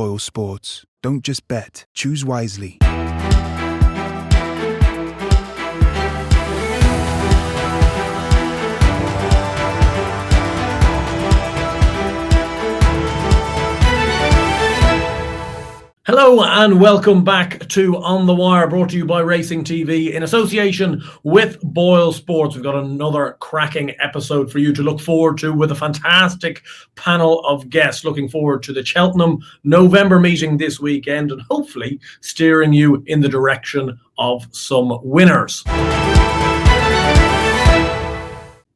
Boyle Sports. Don't just bet. Choose wisely. Hello and welcome back to On The Wire, brought to you by Racing TV in association with Boyle Sports. We've got another cracking episode for you to look forward to with a fantastic panel of guests. Looking forward to the Cheltenham November meeting this weekend and hopefully steering you in the direction of some winners.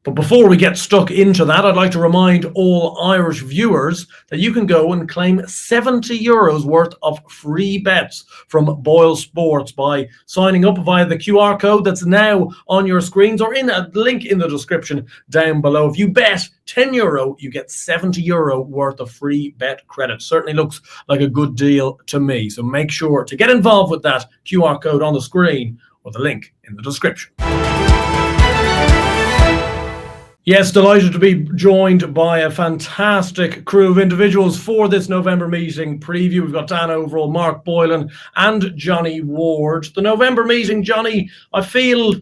But before we get stuck into that, I'd like to remind all Irish viewers that you can go and claim €70 worth of free bets from Boyle Sports by signing up via the QR code that's now on your screens or in a link in the description down below. If you bet €10, you get €70 worth of free bet credit. Certainly looks like a good deal to me. So make sure to get involved with that QR code on the screen or the link in the description. Yes, delighted to be joined by a fantastic crew of individuals for this November meeting preview. We've got Dan Overall, Mark Boylan and Johnny Ward. The November meeting, Johnny, I feel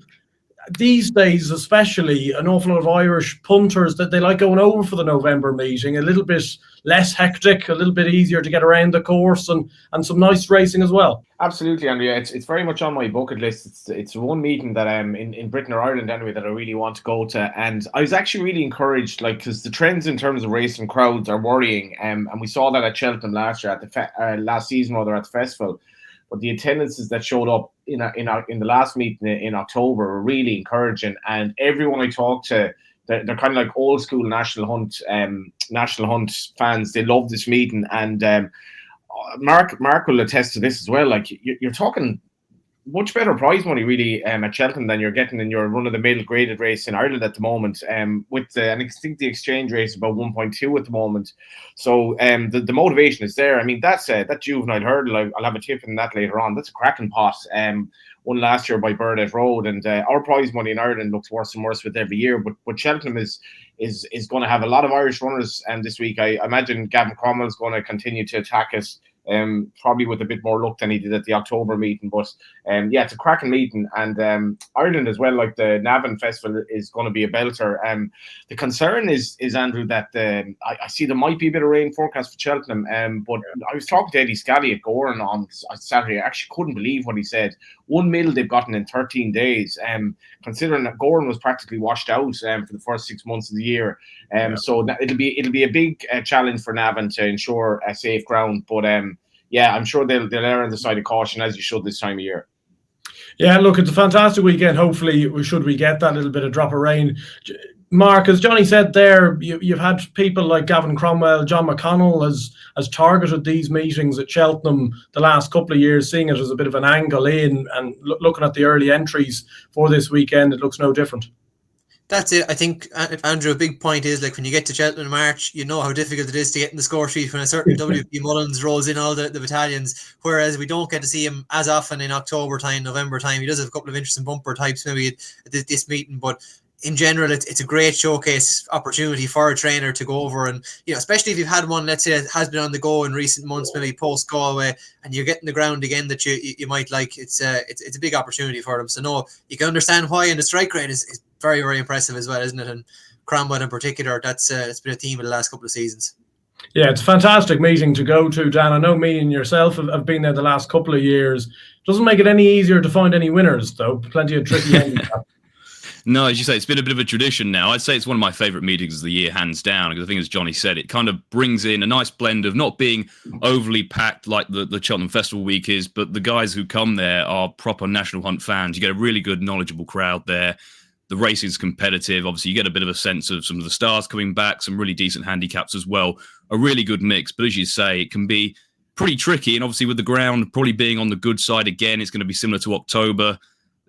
these days especially an awful lot of Irish punters that they like going over for the November meeting. A little bit less hectic, a little bit easier to get around the course and some nice racing as well. Absolutely, Andrea. It's very much on my bucket list. It's one meeting that in Britain or Ireland anyway that I really want to go to, and I was actually really encouraged, because the trends in terms of racing crowds are worrying, and we saw that at Cheltenham last year at the last season rather at the festival. But the attendances that showed up in the last meeting in October were really encouraging, and everyone I talked to, they're kind of like old school National Hunt fans. They love this meeting, and Mark will attest to this as well. Like you're talking much better prize money really at Cheltenham than you're getting in your run-of-the-mill graded race in Ireland at the moment. And I think the exchange rate is about 1.2 at the moment. So the motivation is there. I mean, that's that juvenile hurdle. I'll have a tip in that later on. That's a cracking pot. Won last year by Burdett Road, and our prize money in Ireland looks worse and worse with every year. But Cheltenham is going to have a lot of Irish runners this week. I imagine Gavin Cromwell is going to continue to attack us. Probably with a bit more luck than he did at the October meeting, but it's a cracking meeting, and Ireland as well. Like the Navan Festival is going to be a belter. The concern is Andrew that I see there might be a bit of rain forecast for Cheltenham. But I was talking to Eddie Scally at Goran on Saturday. I actually couldn't believe what he said. 1 mil they've gotten in 13 days. Considering that Goran was practically washed out for the first 6 months of the year. So it'll be a big challenge for Navan to ensure a safe ground, but. I'm sure they'll err on the side of caution, as you should this time of year. Yeah, look, it's a fantastic weekend. Hopefully, we get that little bit of drop of rain. Mark, as Johnny said there, you've had people like Gavin Cromwell, John McConnell has targeted these meetings at Cheltenham the last couple of years, seeing it as a bit of an angle in, and looking at the early entries for this weekend, it looks no different. That's it. I think, Andrew, a big point is, like, when you get to Cheltenham in March, you know how difficult it is to get in the score sheet when a certain WP Mullins rolls in all the battalions, whereas we don't get to see him as often in October time, November time. He does have a couple of interesting bumper types maybe at this meeting, but in general, it's a great showcase opportunity for a trainer to go over, and especially if you've had one, let's say, that has been on the go in recent months, maybe post Galway, and you're getting the ground again that you might like. It's a big opportunity for them. So no, you can understand why, and the strike rate is very, very impressive as well, isn't it? And Cromwell in particular, it's been a theme of the last couple of seasons. Yeah, it's a fantastic meeting to go to, Dan. I know me and yourself have been there the last couple of years. Doesn't make it any easier to find any winners, though. Plenty of tricky handicaps. No, as you say, it's been a bit of a tradition now. I'd say it's one of my favourite meetings of the year, hands down, because I think, as Johnny said, it kind of brings in a nice blend of not being overly packed like the Cheltenham Festival week is, but the guys who come there are proper National Hunt fans. You get a really good, knowledgeable crowd there. The racing is competitive. Obviously, you get a bit of a sense of some of the stars coming back, some really decent handicaps as well. A really good mix. But as you say, it can be pretty tricky. And obviously, with the ground probably being on the good side again, it's going to be similar to October.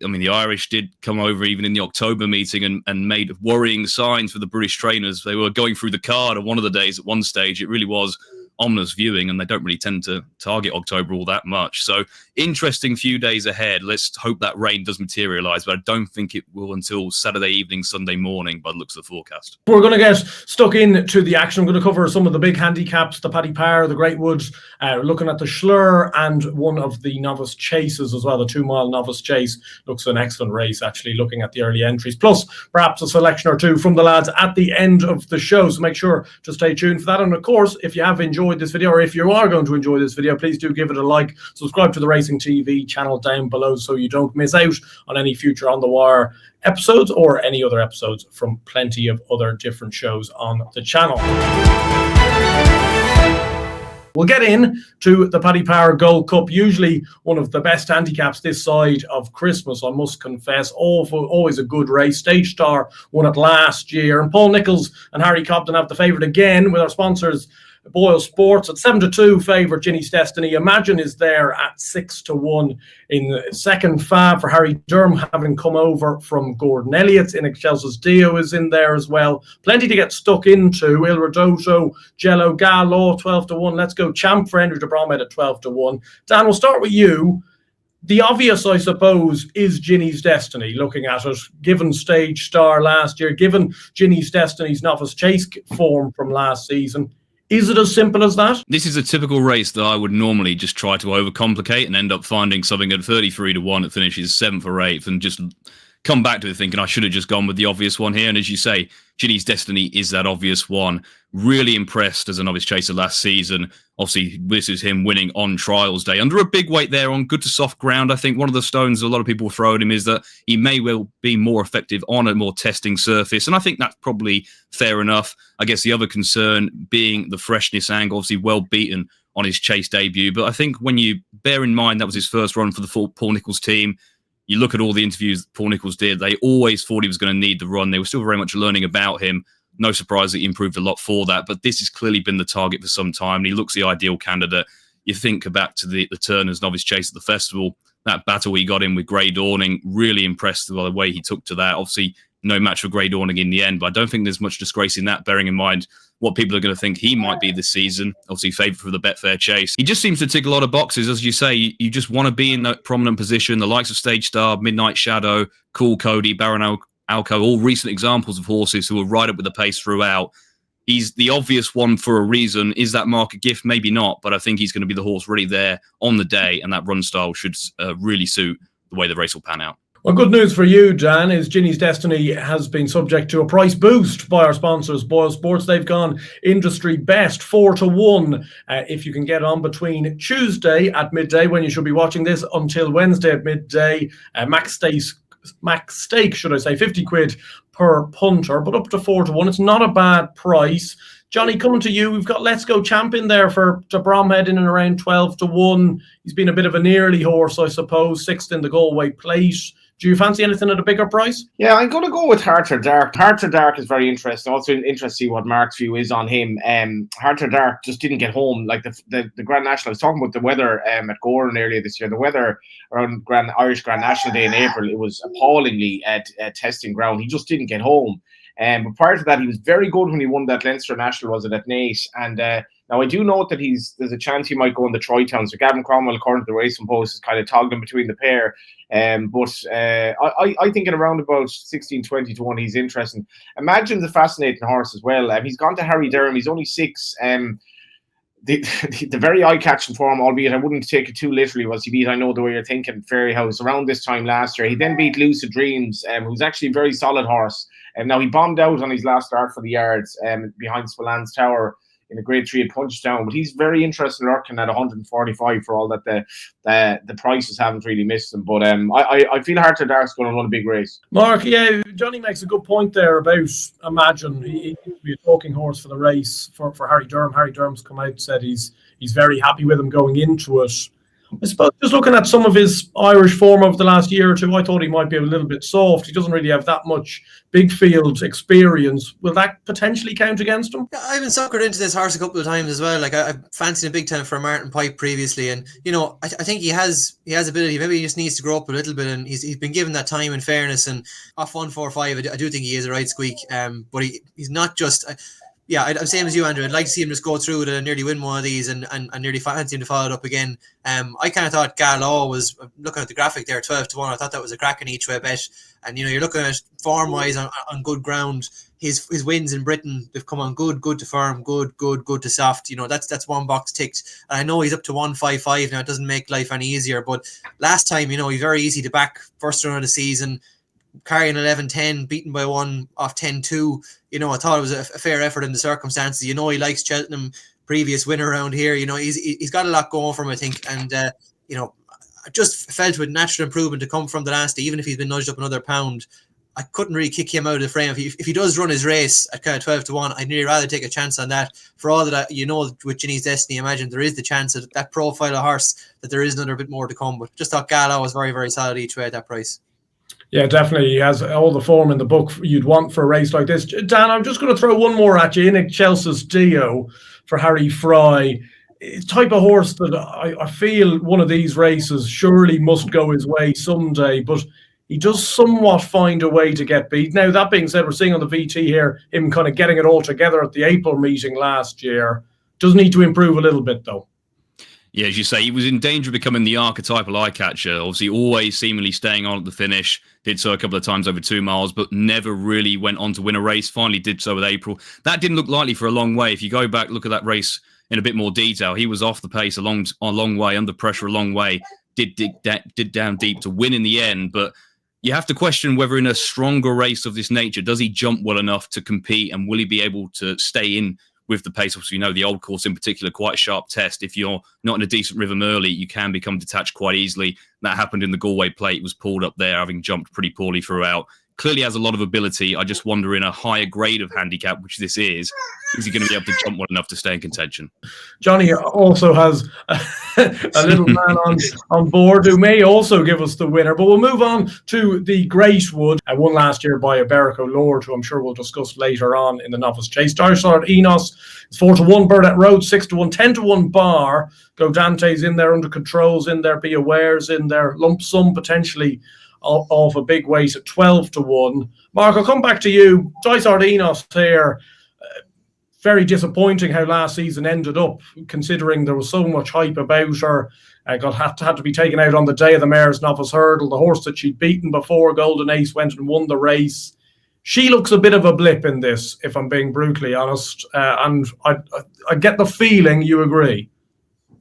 I mean, the Irish did come over even in the October meeting and made worrying signs for the British trainers. They were going through the card on one of the days at one stage. It really was ominous viewing, and they don't really tend to target October all that much. So interesting few days ahead. Let's hope that rain does materialise, but I don't think it will until Saturday evening, Sunday morning by the looks of the forecast. We're going to get stuck into the action. I'm going to cover some of the big handicaps, the Paddy Power, the Great Woods, looking at the Schlur and one of the novice chases as well. The 2-mile novice chase looks an excellent race, actually, looking at the early entries, plus perhaps a selection or two from the lads at the end of the show. So make sure to stay tuned for that. And of course, if you have enjoyed this video, or if you are going to enjoy this video, please do give it a like. Subscribe to the Racing TV channel down below so you don't miss out on any future On The Wire episodes or any other episodes from plenty of other different shows on the channel. We'll get in to the Paddy Power Gold Cup, usually one of the best handicaps this side of Christmas, I must confess. Always a good race. Stage Star won it last year. And Paul Nicholls and Harry Cobden have the favourite again with our sponsors, Boyle Sports. At 7-2 favourite, Ginny's Destiny. Imagine is there at 6-1 in the second fab for Harry Durham, having come over from Gordon Elliott's. In Excelsis Dio is in there as well. Plenty to get stuck into. Il Redoto, Jello Gallo, 12-1. Let's Go Champ for Henry de Bromhead at 12-1. Dan, we'll start with you. The obvious, I suppose, is Ginny's Destiny, looking at it, given Stage Star last year, given Ginny's Destiny's novice chase form from last season. Is it as simple as that? This is a typical race that I would normally just try to overcomplicate and end up finding something at 33-1 that finishes 7th or 8th and just come back to it thinking I should have just gone with the obvious one here. And as you say, Ginny's Destiny is that obvious one. Really impressed as a novice chaser last season. Obviously, this is him winning on trials day under a big weight there on good to soft ground. I think one of the stones a lot of people throw at him is that he may well be more effective on a more testing surface. And I think that's probably fair enough. I guess the other concern being the freshness angle, obviously well beaten on his chase debut. But I think when you bear in mind that was his first run for the full Paul Nicholls team, you look at all the interviews Paul Nicholls did, they always thought he was going to need the run. They were still very much learning about him. No surprise that he improved a lot for that, but this has clearly been the target for some time, and he looks the ideal candidate. You think back to the Turners novice chase at the festival, that battle he got in with Grey Dawning, really impressed by the way he took to that. Obviously, no match for Grey Dawning in the end, but I don't think there's much disgrace in that, bearing in mind what people are going to think he might be this season. Obviously, favourite for the Betfair chase. He just seems to tick a lot of boxes. As you say, you just want to be in that prominent position. The likes of Stage Star, Midnight Shadow, Cool Cody, Baron Alco, all recent examples of horses who are right up with the pace throughout. He's the obvious one for a reason. Is that Mark a gift? Maybe not, but I think he's going to be the horse really there on the day, and that run style should really suit the way the race will pan out. Well, good news for you, Dan, is Ginny's Destiny has been subject to a price boost by our sponsors, Boyle Sports. They've gone industry best, 4-1. If you can get on between Tuesday at midday, when you should be watching this, until Wednesday at midday, max stake, should I say, 50 quid per punter, but up to 4-1. It's not a bad price. Johnny, coming to you, we've got Let's Go Champ in there for de Bromhead in and around 12-1. He's been a bit of an early horse, I suppose, 6th in the Galway Plate. Do you fancy anything at a bigger price? Yeah, I'm going to go with Heart Dark. Heart Dark is very interesting. Also interesting to see what Mark's view is on him. Heart Dark just didn't get home. Like the Grand National, I was talking about the weather at Gordon earlier this year. The weather around Irish Grand National Day in April, it was appallingly at testing ground. He just didn't get home. But prior to that, he was very good when he won that Leinster National, was it, at Naas? And now I do note that there's a chance he might go in the Tri-Town. So Gavin Cromwell, according to the Racing Post, is kind of toggling between the pair. But I think at around about 16-20-1, he's interesting. Imagine's a fascinating horse as well. He's gone to Harry Durham. He's only 6. The very eye-catching form, albeit I wouldn't take it too literally, was he beat, I Know the Way You're Thinking, Fairyhouse, around this time last year. He then beat Lucid Dreams, who's actually a very solid horse. Now, he bombed out on his last start for the yards behind Spillane Tower in a Grade 3 at Punchestown, but he's very interesting lurking at 145 for all that the prices haven't really missed him. But I feel Heart of Dark's going to run a big race. Mark, yeah, Johnny makes a good point there about Imagine. He could be a talking horse for the race for Harry Durham. Harry Durham's come out and said he's very happy with him going into it. I suppose just looking at some of his Irish form over the last year or two, I thought he might be a little bit soft. He doesn't really have that much big field experience. Will that potentially count against him? Yeah, I've been suckered into this horse a couple of times as well. Like I fancied him big time for Martin Pipe previously, and you know I think he has ability. Maybe he just needs to grow up a little bit, and he's been given that time and fairness. And off 145, I do think he is a right squeak. But he's not just. yeah, I'm same as you, Andrew. I'd like to see him just go through it and nearly win one of these and nearly fancy him to follow it up again. I kind of thought Galaw was, looking at the graphic there, 12-1. I thought that was a cracking each way bet. And, you're looking at form-wise on good ground. His wins in Britain, they've come on good to firm, good to soft. That's one box ticked. And I know he's up to 155 now. It doesn't make life any easier. But last time, he's very easy to back. First run of the season, carrying 11-10, beaten by one off 10-2. I thought it was a fair effort in the circumstances. He likes Cheltenham, previous winner around here. He's got a lot going for him, I think. And, I just felt with natural improvement to come from the last day, even if he's been nudged up another pound, I couldn't really kick him out of the frame. If he does run his race at kind of 12-1, I'd really rather take a chance on that. For all that, with Ginny's Destiny, I imagine there is the chance of that profile of horse that there is another bit more to come. But just thought Gala was very, very solid each way at that price. Yeah, definitely. He has all the form in the book you'd want for a race like this. Dan, I'm just going to throw one more at you. In Chelsea's Dio for Harry Fry. It's type of horse that I feel one of these races surely must go his way someday, but he does somewhat find a way to get beat. Now, that being said, we're seeing on the VT here him kind of getting it all together at the April meeting last year. Does need to improve a little bit, though. Yeah, as you say, he was in danger of becoming the archetypal eye catcher. Obviously, always seemingly staying on at the finish. Did so a couple of times over 2 miles, but never really went on to win a race. Finally did so with April. That didn't look likely for a long way. If you go back, look at that race in a bit more detail, he was off the pace a long way, under pressure a long way, did down deep to win in the end. But you have to question whether in a stronger race of this nature, does he jump well enough to compete, and will he be able to stay in with the pace? Obviously, the old course in particular, quite a sharp test. If you're not in a decent rhythm early, you can become detached quite easily. That happened in the Galway Plate. He was pulled up there, having jumped pretty poorly throughout. Clearly has a lot of ability. I just wonder, in a higher grade of handicap, which this is he going to be able to jump well enough to stay in contention? Johnny also has a little man on board who may also give us the winner. But we'll move on to the Greatwood. Won last year by Iberico Lord, who I'm sure we'll discuss later on in the novice chase. Darsard Enos is 4-1, Burdett Road 6-1, 10-1 Bar. Go Dante's in there, Under Control's in there, Be Aware's in there, Lump Sum potentially of a big weight at 12-1. Mark, I'll come back to you. Darsard Enos here. Very disappointing how last season ended up, considering there was so much hype about her. Had to be taken out on the day of the Mayor's Novice Hurdle. The horse that she'd beaten before, Golden Ace, went and won the race. She looks a bit of a blip in this, if I'm being brutally honest. And I get the feeling you agree.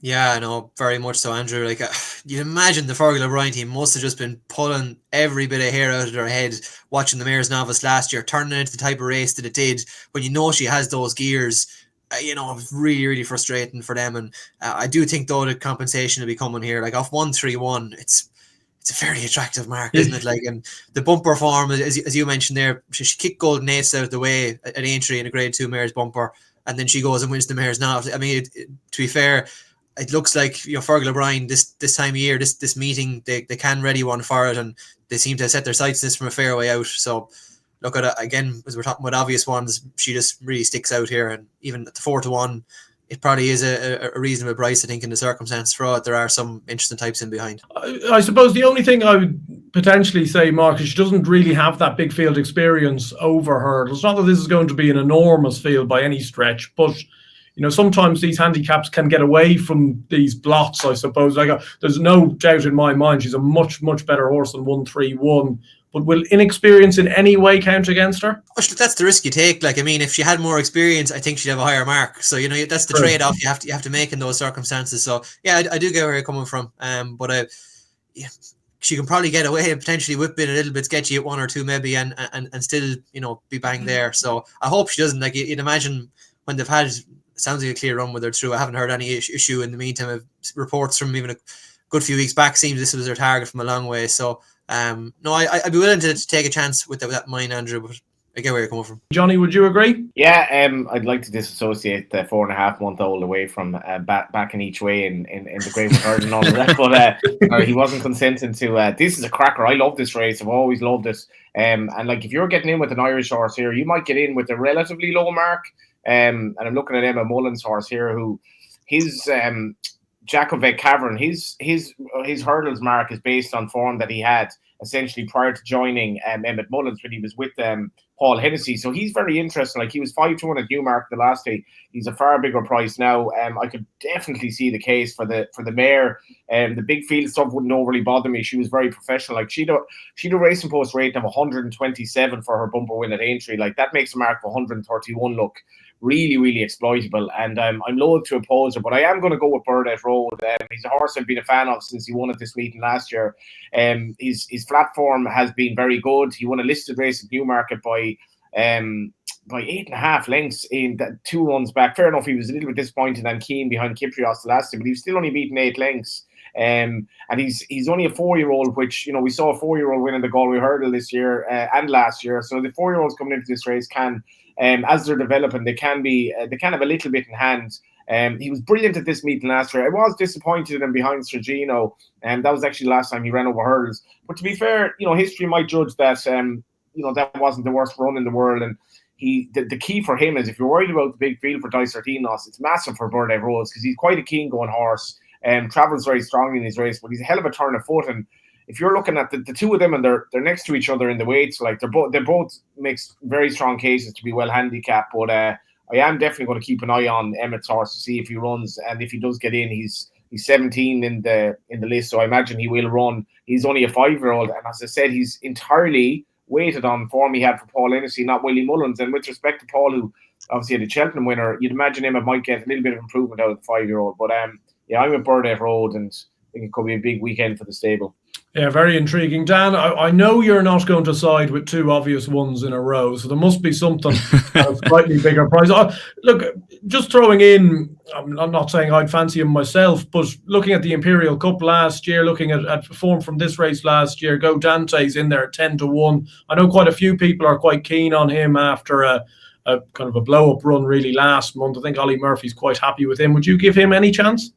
Yeah, no, very much so, Andrew. Like, you'd imagine the Fergal O'Brien team must have just been pulling every bit of hair out of their head watching the Mayor's Novice last year, turning it into the type of race that it did. When she has those gears, it was really, really frustrating for them. And I do think, though, the compensation will be coming here. Like, off 131, it's a very attractive mark, isn't it? Like, and the bumper form, as you mentioned there, she kicked Golden Ace out of the way at Aintree in a Grade 2 Mayor's bumper, and then she goes and wins the Mayor's Novice. I mean, to be fair, it looks like Fergal O'Brien this time of year, this meeting, they can ready one for it, and they seem to have set their sights this from a fair way out. So look at it again, as we're talking about obvious ones, she just really sticks out here. And even at the 4-1, it probably is a reasonable price, I think, in the circumstance for it. There are some interesting types in behind. I suppose the only thing I would potentially say, Mark, is she doesn't really have that big field experience over her. It's not that this is going to be an enormous field by any stretch, but sometimes these handicaps can get away from these blots, I suppose. There's no doubt in my mind she's a much, much better horse than 131. But will inexperience in any way count against her? That's the risk you take. Like, I mean, if she had more experience, I think she'd have a higher mark. So, that's the trade-off you have to make in those circumstances. So, yeah, I do get where you're coming from. But she can probably get away and potentially whip it a little bit sketchy at 1 or 2 maybe and still, be bang there. So I hope she doesn't. Like, you'd imagine when they've had... sounds like a clear run with her through. I haven't heard any issue in the meantime. Reports from even a good few weeks back seems this was their target from a long way. So, no, I'd be willing to take a chance with that in mind, Andrew, but I get where you're coming from. Johnny, would you agree? Yeah, I'd like to disassociate the 4.5-month-old away from back in each way in the Great Hurdle and all of that. But he wasn't consenting to. This is a cracker. I love this race. I've always loved it. And like, if you're getting in with an Irish horse here, you might get in with a relatively low mark. And I'm looking at Emma Mullen's horse here, who his Jacobek Cavern, his hurdles mark is based on form that he had essentially prior to joining Emmett Mullins when he was with Paul Hennessy. So he's very interesting. Like, he was 5-1 at Newmarket the last day. He's a far bigger price now. I could definitely see the case for the mare. The big field stuff wouldn't overly bother me. She was very professional. Like, she'd a Racing Post rating of 127 for her bumper win at Aintree. Like, that makes a mark of 131 look really, really exploitable. And I'm loath to oppose her, but I am going to go with Burdett Road. He's a horse I've been a fan of since he won at this meeting last year. His flat form has been very good. He won a listed race at Newmarket by 8.5 lengths in 2 runs back. Fair enough, he was a little bit disappointed and keen behind Kiprios the last time, but he was still only beaten 8 lengths. And he's only a 4-year-old, which, we saw a 4-year-old win in the Galway Hurdle this year and last year. So the 4-year-olds coming into this race can, as they're developing, they can have a little bit in hand. He was brilliant at this meeting last year. I was disappointed in him behind Sergino, and that was actually the last time he ran over hurdles. But to be fair, history might judge that that wasn't the worst run in the world. And the key for him is, if you're worried about the big field for Dysart Enos, it's massive for Burdett Rhodes, because he's quite a keen going horse. Travels very strongly in his race, but he's a hell of a turn of foot. And if you're looking at the two of them, and they're next to each other in the weights, like they both makes very strong cases to be well handicapped. But I am definitely going to keep an eye on Emmett's horse to see if he runs, and if he does get in, he's 17 in the list, so I imagine he will run. He's only a 5-year-old, and as I said, he's entirely weighted on form he had for Paul Hennessy, not Willie Mullins. And with respect to Paul, who obviously had a Cheltenham winner, you'd imagine him might get a little bit of improvement out of the 5-year-old. But I'm with Burdett Road, and I think it could be a big weekend for the stable. Yeah, very intriguing. Dan, I know you're not going to side with 2 obvious ones in a row, so there must be something at a slightly bigger price. Look, just throwing in, I'm not saying I'd fancy him myself, but looking at the Imperial Cup last year, looking at form from this race last year, Go Dante's in there at 10-1. I know quite a few people are quite keen on him after a kind of a blow-up run really last month. I think Ollie Murphy's quite happy with him. Would you give him any chance?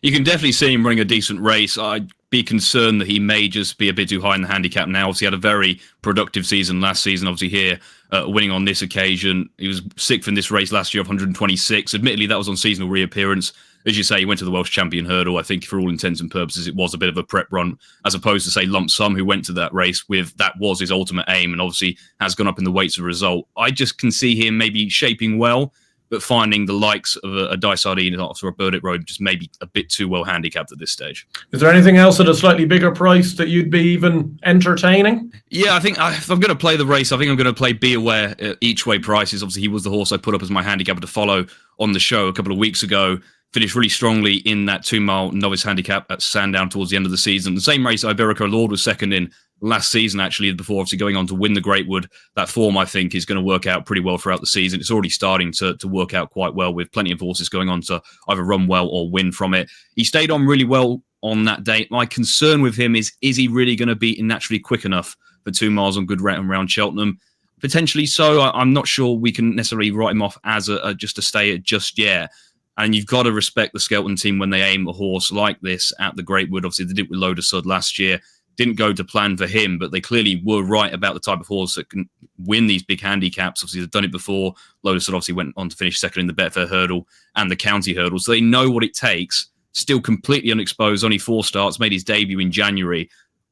You can definitely see him running a decent race. I'd be concerned that he may just be a bit too high in the handicap now. Obviously, he had a very productive season last season. Obviously, here winning on this occasion. He was 6th in this race last year of 126. Admittedly, that was on seasonal reappearance. As you say, he went to the Welsh Champion Hurdle. I think for all intents and purposes, it was a bit of a prep run, as opposed to, say, Lump Sum, who went to that race with that was his ultimate aim, and obviously has gone up in the weights as a result. I just can see him maybe shaping well, but finding the likes of a Dysart Enos or a Burdett Road just maybe a bit too well handicapped at this stage. Is there anything else at a slightly bigger price that you'd be even entertaining? Yeah, I think if I'm going to play the race, I think I'm going to play Be Aware each way prices. Obviously, he was the horse I put up as my handicapper to follow on the show a couple of weeks ago. Finished really strongly in that 2-mile novice handicap at Sandown towards the end of the season. The same race Iberico Lord was second in last season, actually, before obviously going on to win the Greatwood. That form, I think, is going to work out pretty well throughout the season. It's already starting to work out quite well, with plenty of horses going on to either run well or win from it. He stayed on really well on that day. My concern with him is he really going to be naturally quick enough for 2 miles on good ground around Cheltenham? Potentially so. I'm not sure we can necessarily write him off as just a stayer just yet. And you've got to respect the Skelton team when they aim a horse like this at the Greatwood. Obviously, they did it with Loda Sud last year. Didn't go to plan for him, but they clearly were right about the type of horse that can win these big handicaps. Obviously, they've done it before. Loda Sud obviously went on to finish second in the Betfair Hurdle and the County Hurdle. So they know what it takes. Still completely unexposed, only 4 starts, made his debut in January.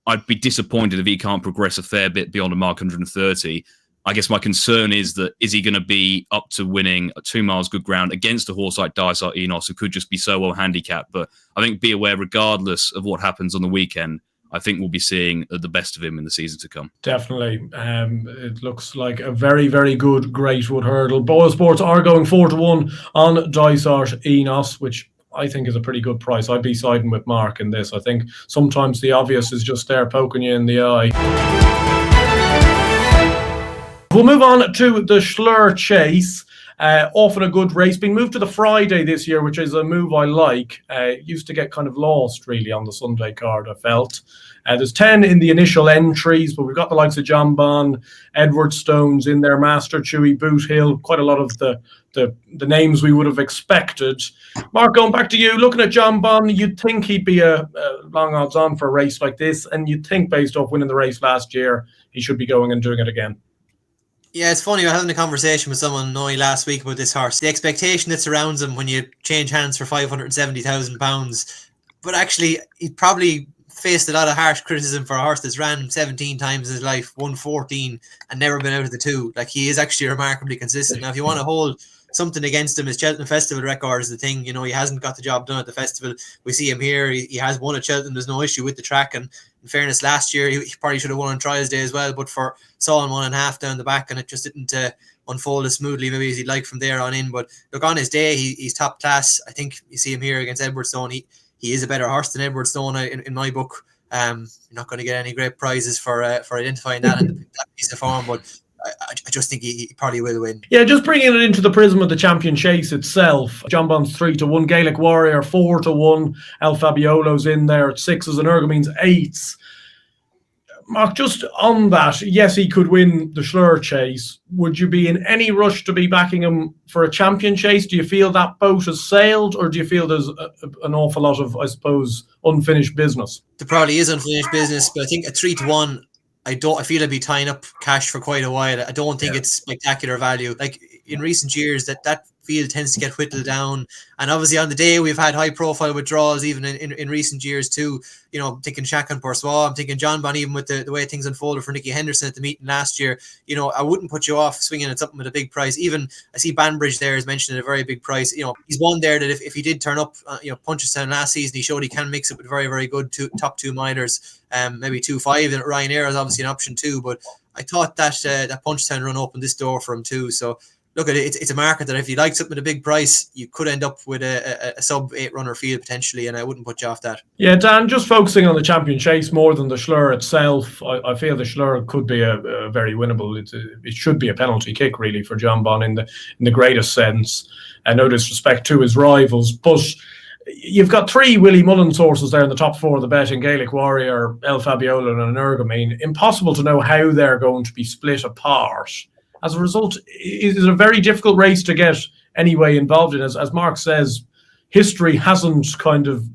I'd be disappointed if he can't progress a fair bit beyond a mark 130. I guess my concern is he going to be up to winning 2 miles good ground against a horse like Dysart Enos, who could just be so well handicapped? But I think Be Aware, regardless of what happens on the weekend, I think we'll be seeing the best of him in the season to come. Definitely. It looks like a very, very good Greatwood Hurdle. Boyle Sports are going 4-1 on Dysart Enos, which I think is a pretty good price. I'd be siding with Mark in this. I think sometimes the obvious is just there poking you in the eye. We'll move on to the Schlur Chase. Often a good race. Being moved to the Friday this year, which is a move I like. Used to get kind of lost, really, on the Sunday card, I felt. There's 10 in the initial entries, but we've got the likes of Jonbon, Edward Stones in there, Master Chewy, Boot Hill, quite a lot of the names we would have expected. Mark, going back to you, looking at Jonbon, you'd think he'd be a long odds on for a race like this, and you'd think, based off winning the race last year, he should be going and doing it again. Yeah, it's funny. I was having a conversation with someone only last week about this horse. The expectation that surrounds him when you change hands for £570,000, but actually he probably faced a lot of harsh criticism for a horse that's ran 17 times in his life, won 14, and never been out of the two. Like, he is actually remarkably consistent. Now, if you want to hold something against him, his Cheltenham Festival record is the thing. He hasn't got the job done at the festival. We see him here. He has won at Cheltenham. There's no issue with the track. And in fairness, last year he probably should have won on trials day as well, but for Saul 1.5 down the back, and it just didn't unfold as smoothly maybe as he'd like from there on in. But look, on his day, he's top class. I think you see him here against Edwardstone. He is a better horse than Edwardstone in my book. You're not going to get any great prizes for identifying that in that piece of form, but I just think he probably will win. Yeah, just bringing it into the prism of the Champion Chase itself. Jonbon's 3-1, Gaelic Warrior 4-1, El Fabiolo's in there at 6s, and Ergamine's 8s. Mark, just on that, yes, he could win the Schlur Chase. Would you be in any rush to be backing him for a Champion Chase? Do you feel that boat has sailed, or do you feel there's an awful lot of, I suppose, unfinished business? There probably is unfinished business, but I think at 3-1, I feel I'd be tying up cash for quite a while. I don't think it's spectacular value. Like in recent years, that field tends to get whittled down. And obviously on the day, we've had high profile withdrawals even in recent years too. I'm thinking Shaq and Boursois, I'm thinking Jonbon, even with the way things unfolded for Nicky Henderson at the meeting last year. I wouldn't put you off swinging at something with a big price. Even I see Banbridge there is mentioned at a very big price. He's one there that if he did turn up, Punchestown last season, he showed he can mix it with very, very good top 2 milers, maybe 2-5. And Ryanair is obviously an option too, but I thought that Punchestown run opened this door for him too. So look, it's a market that if you like something at a big price, you could end up with a sub-8 runner field potentially, and I wouldn't put you off that. Yeah, Dan, just focusing on the Champion Chase more than the Schlur itself, I feel the Schlur could be a very winnable. It should be a penalty kick really for Jonbon in the greatest sense, and no disrespect to his rivals, but you've got 3 Willie Mullins horses there in the top 4 of the betting: Gaelic Warrior, El Fabiola, and Ergamine. Impossible to know how they're going to be split apart. As a result, it is a very difficult race to get anyway involved in. As Mark says, history hasn't kind of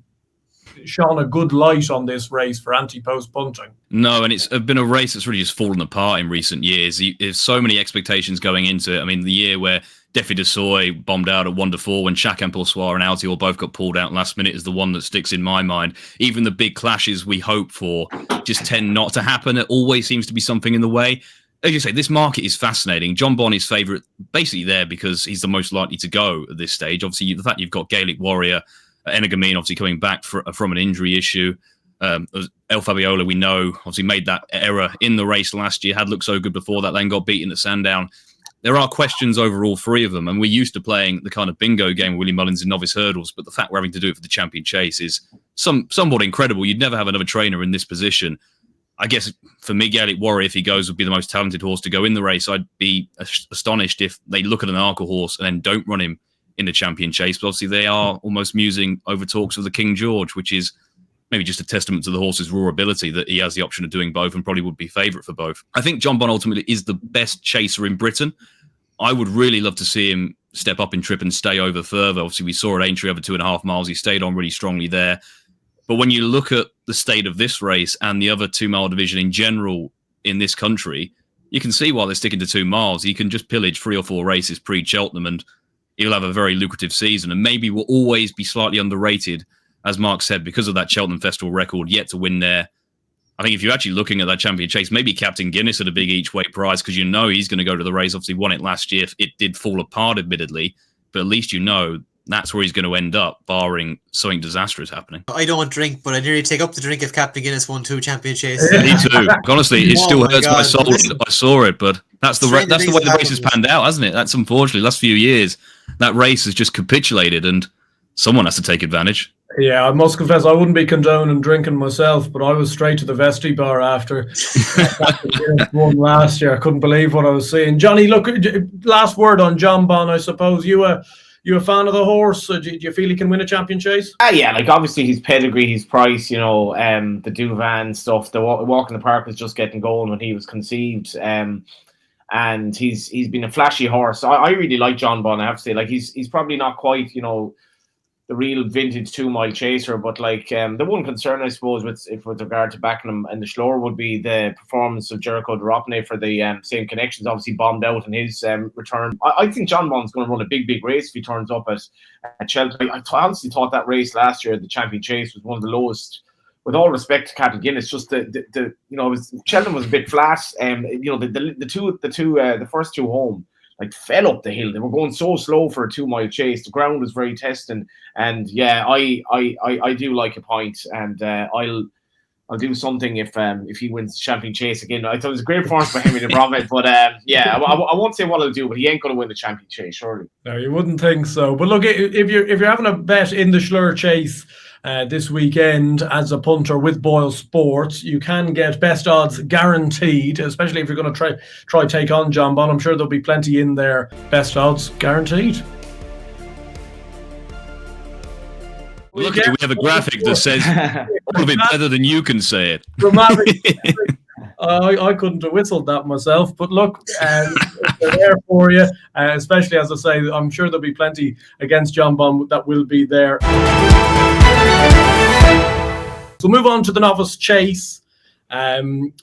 shone a good light on this race for ante-post punting. No, and it's been a race that's really just fallen apart in recent years. There's so many expectations going into it. I mean, the year where Defi de Soy bombed out at 1-4 when Shaq and Boursois and Altior both got pulled out last minute is the one that sticks in my mind. Even the big clashes we hope for just tend not to happen. It always seems to be something in the way. As you say, this market is fascinating. Jonbon is favourite basically there because he's the most likely to go at this stage. Obviously, the fact you've got Gaelic Warrior, Energamine obviously coming back from an injury issue. El Fabiola, we know, obviously made that error in the race last year, had looked so good before that, then got beaten at Sandown. There are questions over all 3 of them, and we're used to playing the kind of bingo game with Willie Mullins in novice hurdles, but the fact we're having to do it for the Champion Chase is somewhat incredible. You'd never have another trainer in this position. I guess for me, Gaelic Warrior, if he goes, would be the most talented horse to go in the race. I'd be astonished if they look at an Arkle horse and then don't run him in the Champion Chase. But obviously, they are almost musing over talks of the King George, which is maybe just a testament to the horse's raw ability that he has the option of doing both and probably would be favourite for both. I think Jonbon ultimately is the best chaser in Britain. I would really love to see him step up in trip and stay over further. Obviously, we saw at Aintree over 2.5 miles. He stayed on really strongly there. But when you look at the state of this race and the other 2-mile division in general in this country, you can see why they're sticking to 2 miles. He can just pillage 3 or 4 races pre-Cheltenham and he'll have a very lucrative season. And maybe will always be slightly underrated, as Mark said, because of that Cheltenham Festival record yet to win there. I think if you're actually looking at that Champion Chase, maybe Captain Guinness at a big each-way prize, because he's going to go to the race. Obviously won it last year. It did fall apart, admittedly, but at least that's where he's going to end up, barring something disastrous happening. I don't drink, but I nearly take up the drink if Captain Guinness won 2 Champion Chases. Me too. Honestly, it still hurts my soul. I saw it, but that's the way the race has panned out, hasn't it? That's unfortunately, last few years, that race has just capitulated and someone has to take advantage. Yeah, I must confess, I wouldn't be condoning drinking myself, but I was straight to the Vesti bar after one last year. I couldn't believe what I was seeing. Johnny, look, last word on Jonbon, I suppose. You a fan of the horse? Do you feel he can win a Champion Chase? Yeah, like obviously his pedigree, his price, the Duvan stuff, the walk in the park was just getting going when he was conceived. And he's been a flashy horse. I really like Jonbon, I have to say. Like he's probably not quite, real vintage 2 mile chaser. But like the one concern, I suppose, with regard to backing him in the Slore would be the performance of Jericho Dropney for the same connections. Obviously bombed out in his return. I think Jonbon's going to run a big race if he turns up at Cheltenham. I honestly thought that race last year, the Champion Chase, was one of the lowest. With all respect to Captain Guinness, just Cheltenham was a bit flat. The first two home like fell up the hill. They were going so slow for a 2 mile chase. The ground was very testing, and yeah, I do like a point, and I'll do something if he wins the Champion Chase again. I thought it was a great performance by Henry de Bromhead, but yeah, I won't say what I'll do, but he ain't going to win the Champion Chase, surely. No, you wouldn't think so. But look, if you're having a bet in the Slur Chase this weekend as a punter with Boyle Sports, you can get best odds guaranteed, especially if you're going to try take on Jonbon. I'm sure there'll be plenty in there. Best odds guaranteed. Look, we have a graphic that says all of it better than you can say it. I couldn't have whistled that myself, but look, they're there for you, especially, as I say, I'm sure there'll be plenty against Jonbon that will be there. So move on to the Novice Chase.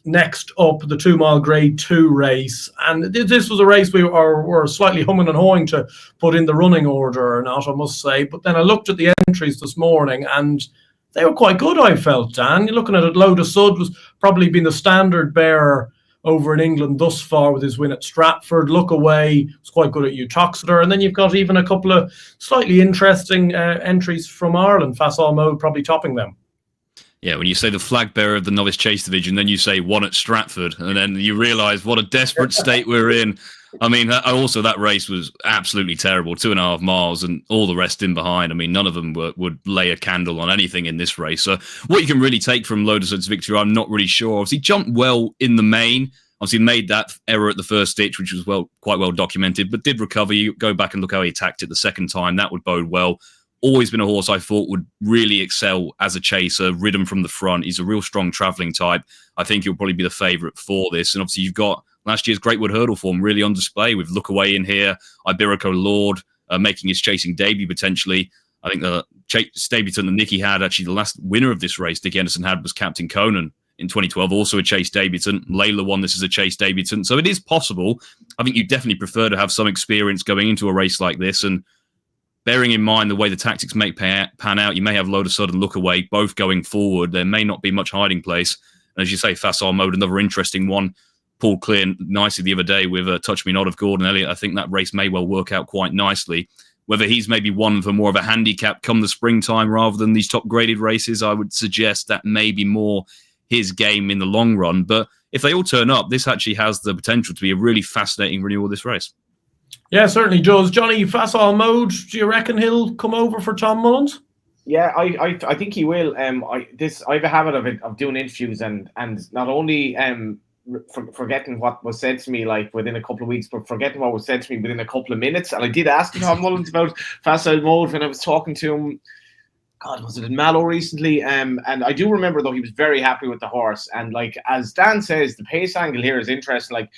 Next up, the 2 mile Grade 2 race, and this was a race we were slightly humming and hawing to put in the running order or not, I must say. But then I looked at the entries this morning, and they were quite good, I felt, Dan. You're looking at it, Load of Sud was probably been the standard bearer over in England thus far with his win at Stratford. Look Away was quite good at Utoxeter, and then you've got even a couple of slightly interesting entries from Ireland. Fasol Mode probably topping them. Yeah, when you say the flag bearer of the Novice Chase division, then you say one at Stratford, and then you realise what a desperate state we're in. I mean, also that race was absolutely terrible, 2.5 miles, and all the rest in behind. I mean, none of them would lay a candle on anything in this race. So what you can really take from Load of Sud's victory, I'm not really sure. Obviously, jumped well in the main. Obviously, made that error at the first stitch, which was quite well documented, but did recover. You go back and look how he attacked it the second time. That would bode well. Always been a horse I thought would really excel as a chaser, ridden from the front. He's a real strong travelling type. I think he'll probably be the favourite for this. And obviously, you've got last year's Greatwood Hurdle form really on display with Look Away in here, Iberico Lord making his chasing debut potentially. I think the chase debutant that Nicky had, actually the last winner of this race, Dick Anderson had, was Captain Conan in 2012, also a chase debutant. Layla won this as a chase debutant. So it is possible. I think you definitely prefer to have some experience going into a race like this, and bearing in mind the way the tactics may pan out, you may have Load of Sud and Look Away both going forward. There may not be much hiding place. And as you say, Fasol Mode, another interesting one, pulled clear nicely the other day with Touch Me Not of Gordon Elliott. I think that race may well work out quite nicely. Whether he's maybe one for more of a handicap come the springtime rather than these top graded races, I would suggest that may be more his game in the long run. But if they all turn up, this actually has the potential to be a really fascinating renewal of this race. Yeah, certainly does. Johnny, Fasol Mode, do you reckon he'll come over for Tom Mullins? Yeah, I think he will. I have a habit of doing interviews and not only forgetting what was said to me like within a couple of weeks, but forgetting what was said to me within a couple of minutes. And I did ask Tom Mullins about Fasol Mode when I was talking to him. God, was it in Mallow recently? And I do remember, though, he was very happy with the horse. And like as Dan says, the pace angle here is interesting. Like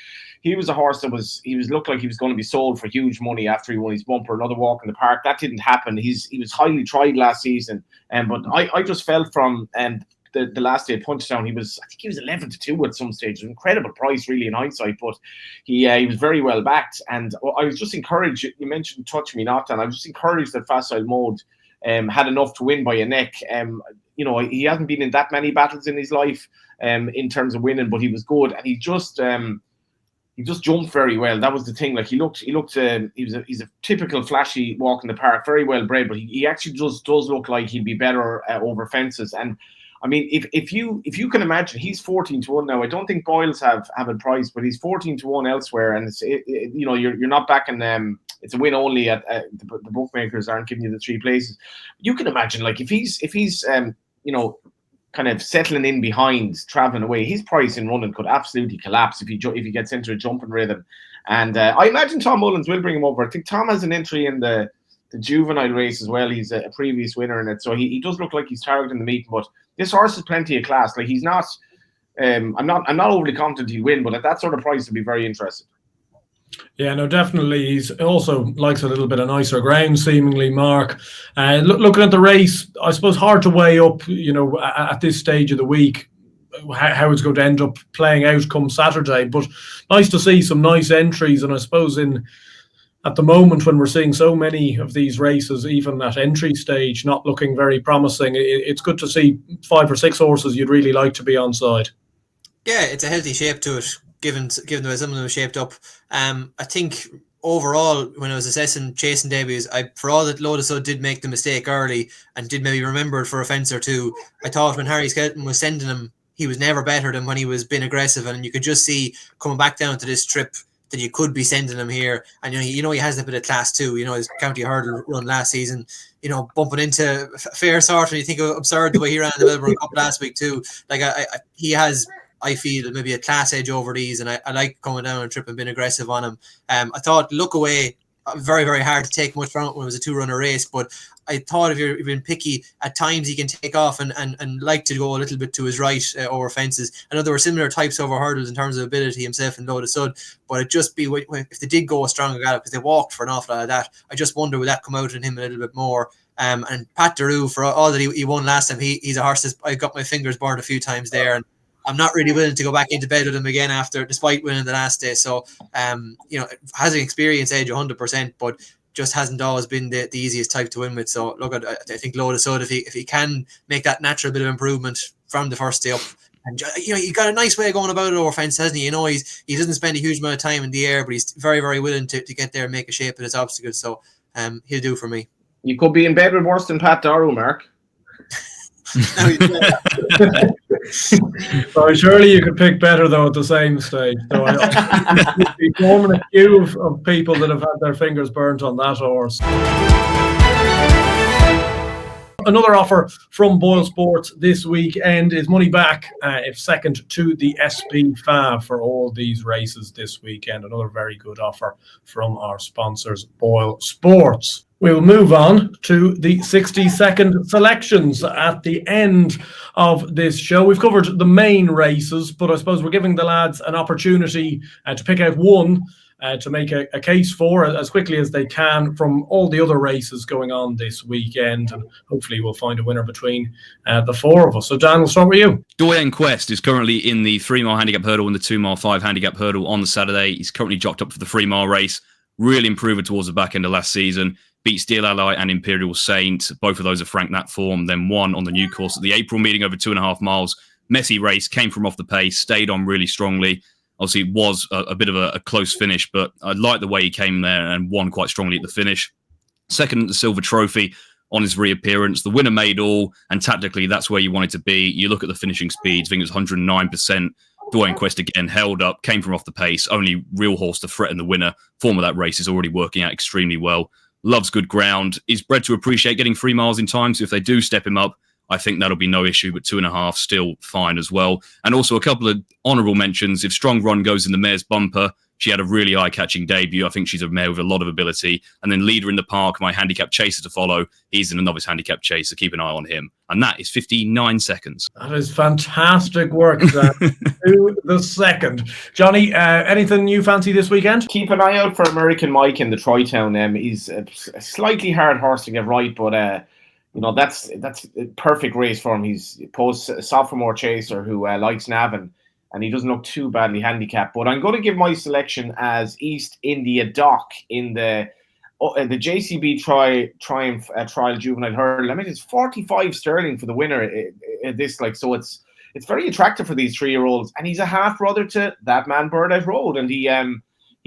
he was a horse that looked like he was going to be sold for huge money after he won his bumper, another walk in the park. That didn't happen. He was highly tried last season. But I just felt from the last day at Punchestown, I think he was 11-2 at some stage. An incredible price, really, in hindsight. But he was very well backed. And I was just encouraged. You mentioned Touch Me Not, and I was just encouraged that Fasol Mode had enough to win by a neck. He hasn't been in that many battles in his life in terms of winning, but he was good, and he just jumped very well. That was the thing. Like he's a typical flashy walk in the park, very well bred, but he actually just does look like he'd be better over fences. And I mean, if you can imagine, he's 14-1 now. I don't think Boyles have a price, but he's 14-1 elsewhere, and you're not backing it's a win only at the bookmakers aren't giving you the 3 places. You can imagine, like if he's kind of settling in behind, traveling away, his price in running could absolutely collapse if he gets into a jumping rhythm. And I imagine Tom Mullins will bring him over. I think Tom has an entry in the juvenile race as well. He's a previous winner in it, so he does look like he's targeting the meeting. But this horse has plenty of class. Like he's not. I'm not overly confident he'll win, but at that sort of price, it'd be very interesting. Yeah, no, definitely. He's also likes a little bit of nicer ground, seemingly, Mark. Looking at the race, I suppose hard to weigh up, at this stage of the week, how it's going to end up playing out come Saturday. But nice to see some nice entries. And I suppose at the moment when we're seeing so many of these races, even at entry stage, not looking very promising, it's good to see 5 or 6 horses you'd really like to be on side. Yeah, it's a healthy shape to it, given the way some of them are shaped up. I think overall, when I was assessing chasing debuts, for all that Lotus did make the mistake early and did maybe remember it for a fence or two, I thought when Harry Skelton was sending him, he was never better than when he was being aggressive, and you could just see coming back down to this trip that you could be sending him here. And he has a bit of class too. His county hurdle run last season, bumping into fair sort, and you think absurd the way he ran the Melbourne Cup last week too. Like he has, I feel, maybe a class edge over these, and I like coming down a trip and being aggressive on him. I thought Look Away, very, very hard to take much from it when it was a 2-runner race, but I thought if you've been picky, at times he can take off and like to go a little bit to his right over fences. I know there were similar types over hurdles in terms of ability himself and Lotus Sud, but it'd just be if they did go a stronger gallop, because they walked for an awful lot of that, I just wonder would that come out in him a little bit more. And Pat Daru, for all that he won last time, he's a horse that I got my fingers burned a few times there, and I'm not really willing to go back into bed with him again despite winning the last day. So, has an experience edge 100%, but just hasn't always been the easiest type to win with. So, look, I think Lotus Sud, if he can make that natural bit of improvement from the first day up, and he got a nice way of going about it over fence, hasn't he? He doesn't spend a huge amount of time in the air, but he's very, very willing to get there and make a shape of his obstacles. So, he'll do for me. You could be in bed with worse than Pat Daru, Mark. Well, surely you could pick better though at the same stage. So I'd be forming a queue of people that have had their fingers burnt on that horse. Another offer from Boyle Sports this weekend is money back if second to the SP Fab for all these races this weekend. Another very good offer from our sponsors, Boyle Sports. We'll move on to the 60-second selections at the end of this show. We've covered the main races, but I suppose we're giving the lads an opportunity to pick out one to make a case for as quickly as they can from all the other races going on this weekend. And hopefully we'll find a winner between the 4 of us. So Dan, we'll start with you. Doyen Quest is currently in the 3-mile handicap hurdle and the 2-mile 5 handicap hurdle on the Saturday. He's currently jocked up for the 3-mile race. Really improving towards the back end of last season. Beat Steel Ally and Imperial Saint. Both of those have franked that form. Then won on the new course at the April meeting over 2.5 miles. Messy race, came from off the pace, stayed on really strongly. Obviously, it was a bit of a close finish, but I like the way he came there and won quite strongly at the finish. Second at the Silver Trophy on his reappearance. The winner made all, and tactically, that's where you wanted to be. You look at the finishing speeds, I think it was 109%. Doyen Quest again held up, came from off the pace. Only real horse to threaten the winner. Form of that race is already working out extremely well. Loves good ground. Is bred to appreciate getting 3 miles in time. So if they do step him up, I think that'll be no issue. But 2.5 still fine as well. And also a couple of honourable mentions. If Strong Run goes in the mare's bumper, she had a really eye-catching debut. I think she's a mare with a lot of ability. And then Leader in the Park, my handicap chaser to follow. He's in a novice handicap chase, so keep an eye on him. And that is 59 seconds. That is fantastic work, Dan. To the second. Johnny, anything you fancy this weekend? Keep an eye out for American Mike in the Troytown. He's a slightly hard horse to get right, but that's a perfect race for him. He's post a sophomore chaser who likes Navan, and he doesn't look too badly handicapped. But I'm going to give my selection as East India Dock in the JCB Triumph Trial Juvenile Hurdle. I mean, it's 45 sterling for the winner. So it's very attractive for these 3-year-olds, and he's a half brother to that man Birdout Road, and he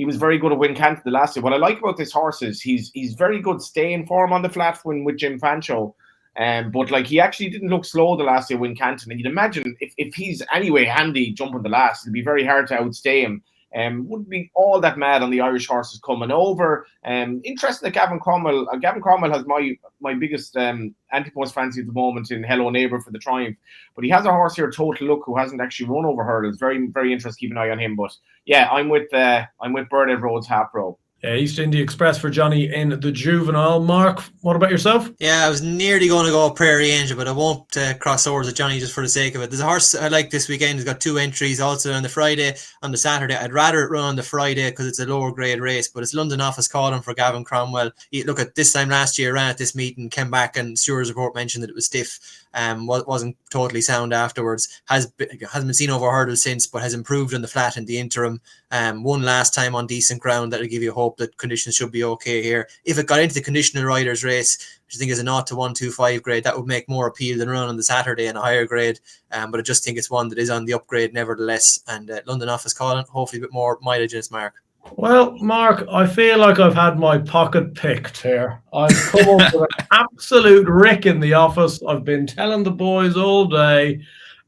was very good at Wincanton the last year. What I like about this horse is he's very good staying form on the flat when with Jim Fancho. But he actually didn't look slow the last year Wincanton. And you'd imagine if he's anyway handy jumping the last, it'd be very hard to outstay him. Wouldn't be all that mad on the Irish horses coming over. Interesting that Gavin Cromwell. Gavin Cromwell has my biggest ante-post fancy at the moment in Hello Neighbour for the Triumph. But he has a horse here, Total Look, who hasn't actually run over hurdles. Very, very interesting. Keep an eye on him. But yeah, I'm with Birdout Road's half row. Yeah, East India Express for Johnny in the juvenile. Mark, what about yourself? Yeah, I was nearly going to go Prairie Angel, but I won't cross swords with Johnny just for the sake of it. There's a horse I like this weekend. He's got 2 entries also on the Friday, on the Saturday. I'd rather it run on the Friday because it's a lower grade race, but it's London Office Calling for Gavin Cromwell. Look, at this time last year, ran at this meeting, came back, and Stewart's report mentioned that it was stiff. Wasn't totally sound hasn't been seen over hurdles since, but has improved on the flat in the interim. Won last time on decent ground. That'll give you hope that conditions should be okay here. If it got into the conditional riders race, which I think is a 0 to 125 grade, that would make more appeal than run on the Saturday in a higher grade. But I just think it's one that is on the upgrade nevertheless. And London Office Calling, hopefully a bit more mileage in its mark. Well, Mark, I feel like I've had my pocket picked here. I've come up with an absolute rick in the office. I've been telling the boys all day,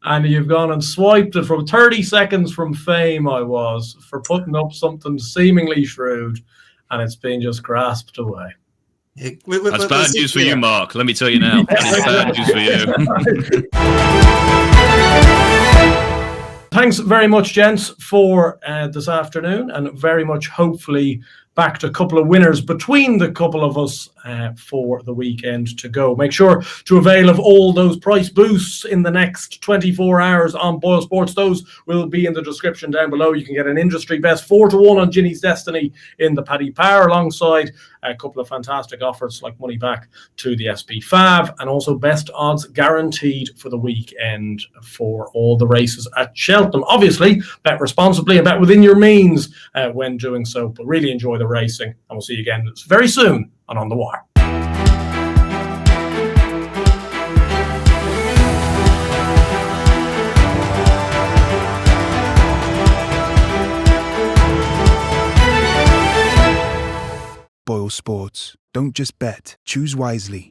and you've gone and swiped it from 30 seconds from fame. I was for putting up something seemingly shrewd, and it's been just grasped away. That's bad news for you, Mark. Let me tell you now. That is bad news for you. Thanks very much, gents, for this afternoon, and very much hopefully backed a couple of winners between the couple of us for the weekend to go. Make sure to avail of all those price boosts in the next 24 hours on Boyle Sports. Those will be in the description down below. You can get an industry best 4 to 1 on Ginny's Destiny in the Paddy Power, alongside a couple of fantastic offers like money back to the SP Fav, and also best odds guaranteed for the weekend for all the races at Cheltenham. Obviously, bet responsibly and bet within your means when doing so, but really enjoy the racing, and we'll see you again very soon on the Wire. Boyle Sports. Don't just bet, choose wisely.